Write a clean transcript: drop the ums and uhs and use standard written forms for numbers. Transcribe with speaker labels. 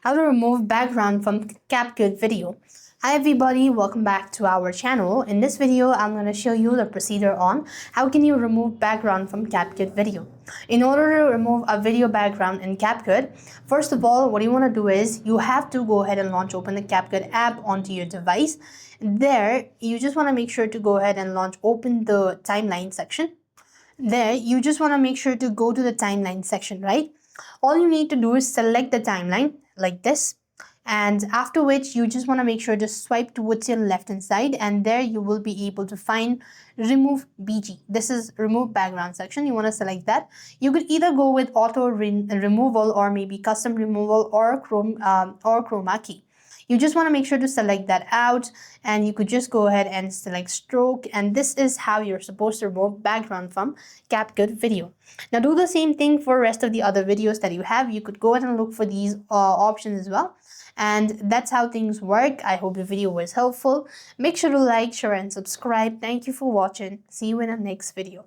Speaker 1: How to remove background from Capcut video. Hi everybody, welcome back to our channel. In this video, I'm going to show you the procedure on how can you remove background from Capcut video. In order to remove a video background in Capcut, first of all, what you want to do is you have to go ahead and open the Capcut app onto your device. There, you just want to make sure to go ahead and open the timeline section. There, you just want to make sure to go to the timeline section, right? All you need to do is select the timeline like this, and after which you just want to make sure to swipe towards your left hand side, and there you will be able to find remove BG. This is remove background section. You want to select that. You could either go with auto removal or maybe custom removal or Chroma key. You just want to make sure to select that out, and you could just go ahead and select stroke, and this is how you're supposed to remove background from Capcut video. Now do the same thing for rest of the other videos that you have. You could go ahead and look for these options as well. And that's how things work. I hope the video was helpful. Make sure to like, share, and subscribe. Thank you for watching. See you in the next video.